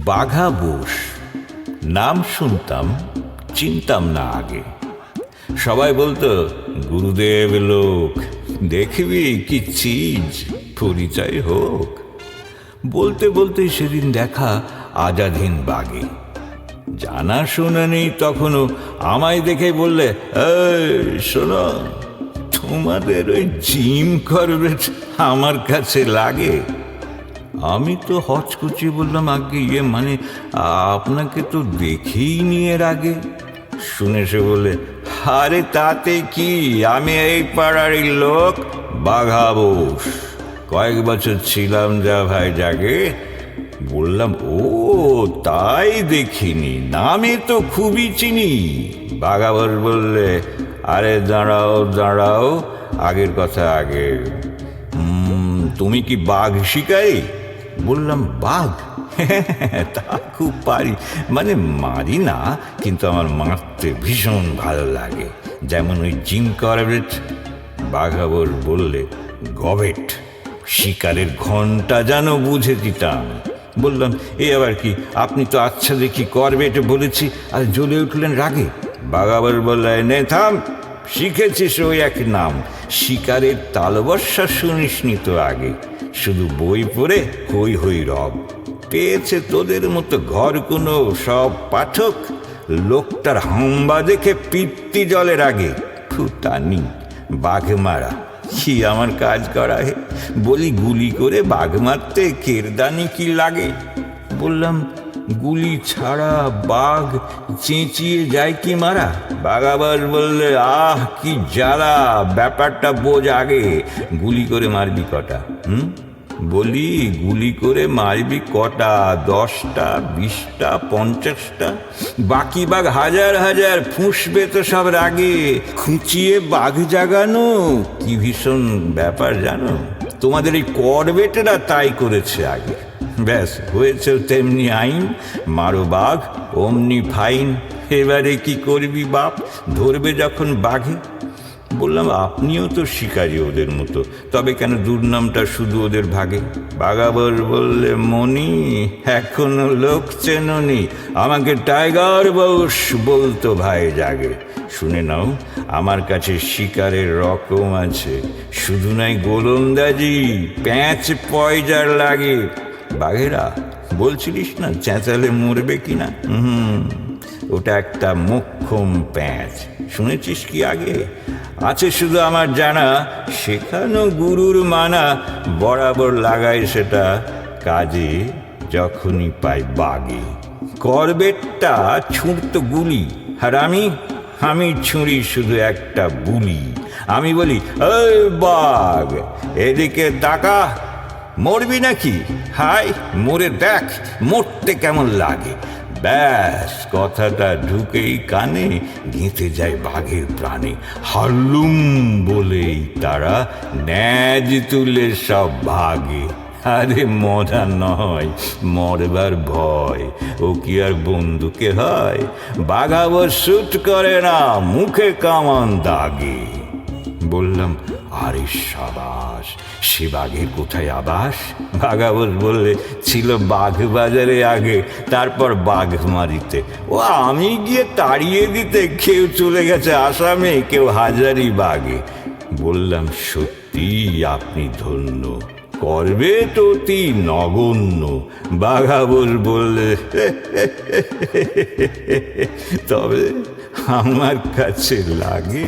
বাঘা বোস নাম শুনতাম, চিনতাম না আগে। সবাই বলতো গুরুদেব লোক, দেখবি কি চিজ, পরিচয় হোক। বলতে বলতে সেদিন দেখা আজাদহীন বাঘে। জানা শোনা নেই তখনও, আমায় দেখে বললে, শোনো, তোমাদের ওই জিম করবেট আমার কাছে লাগে। আমি তো হচকুচি বললাম, আগে মানে আপনাকে তো দেখেই নি এর আগে। শুনে সে বলে, আরে তাতে কি, আমি এই পাড়ারই লোক, বাঘা বোস। কয়েক বছর ছিলাম যা ভাই জাগে। বললাম, ও তাই দেখিনি, নামে তো খুবই চিনি। বাঘা বোস বললে, আরে দাঁড়াও দাঁড়াও, আগের কথা আগে। তুমি কি বাঘ শিকারী? বললাম, বাঘ? তা খুব পারি, মানে মারি না, কিন্তু আমার মারতে ভীষণ ভালো লাগে, যেমন ওই জিম করবেট। বাঘা বোস বললে, গবেট, শিকারের ঘন্টা যেন বুঝে দিতাম। বললাম, এ আবার কি, আপনি তো আচ্ছা দেখি করবেট বলেছি, আর জ্বলে উঠলেন রাগে। বাঘা বোস বললে, নে থাম, শিখেছিস ওই এক নাম, শিকারের তালবর্ষা শুনিসনি তো আগে, শুধু বই পড়ে হই হই রব। পেয়েছে তোদের মতো ঘর কোনো সব পাঠক, লোকটার হাম্বা দেখে পিত্তি জলের আগে। ফুটানি, বাঘ মারা কি আমার কাজ করা হে? বলি, গুলি করে বাঘ মারতে কেরদানি কি লাগে? বললাম, গুলি ছাড়া বাঘ চেঁচিয়ে যায় কি মারা? বাঘা বোস বললে, আহ কি জ্বালা, ব্যাপারটা বোঝ আগে, গুলি করে মারবি কটা? বলি, গুলি করে মারবি কটা? 10টা, 20টা, 50টা? বাকি বাঘ হাজার হাজার ফুঁসবে তো সব রাগে। খুঁচিয়ে বাঘ জাগানো কি ভীষণ ব্যাপার জানো? তোমাদের এই করবেটেরা তাই করেছে আগে। ব্যাস, হয়েছে তেমনি আইন, মারো বাঘ অমনি ফাইন। এবারে কি করবি বাপ, ধরবে যখন বাঘে। বললাম, আপনিও তো শিকারী ওদের মতো, তবে কেন দুর্নামটা শুধু ওদের ভাগে? বাঘা বোস বললে, মনি, এখনো লোক চেননি, আমাকে টাইগার বোস বলতো ভাই জাগে। শুনে নাও, আমার কাছে শিকারের রকম আছে, শুধু নাই গোলন্দাজি, প্যাঁচ পয়জার লাগে। বাঘেরা বলছিলিস না চেঁচালে মরবে কিনা? ওটা একটা মোক্ষম প্যাঁচ, শুনেছিস কি আগে? আছে শুধু আমার জানা, শেখানো গুরুর মানা, বরাবর লাগায় সেটা কাজে যখনই পাই বাগে। করবেটটা ছুঁড়তো গুলি, আর আমি ছুঁড়ি শুধু একটা বুলি। আমি বলি, এই বাঘ, এদিকে তাকা, মরবি নাকি? হাই, মরে দেখ, মরতে কেমন লাগে। ব্যাস, কথাটা ঢুকেই কানে, গেঁথে যায় বাঘের প্রাণে। হাল্লুম বলেই তারা ন্যাজ তুলে সব ভাগে। আরে মজা নয়, মরবার ভয়, ও কি আর বন্দুকে হয়? বাঘা বোস শুট করে না, মুখে কামান দাগে। বললাম, আরে সাবাস, সে বাঘের কোথায় আবাস? বাঘা বোস বললে, ছিল বাঘ বাজারে আগে, তারপর বাঘ মারিতে। ও আমি গিয়ে তাড়িয়ে দিতে, কেউ চলে গেছে আসামে, কেউ হাজারিবাগে। বললাম, সত্যি আপনি ধন্য, করবেট অতি নগণ্য। বাঘা বোস বললে, তবে আমার কাছে লাগে।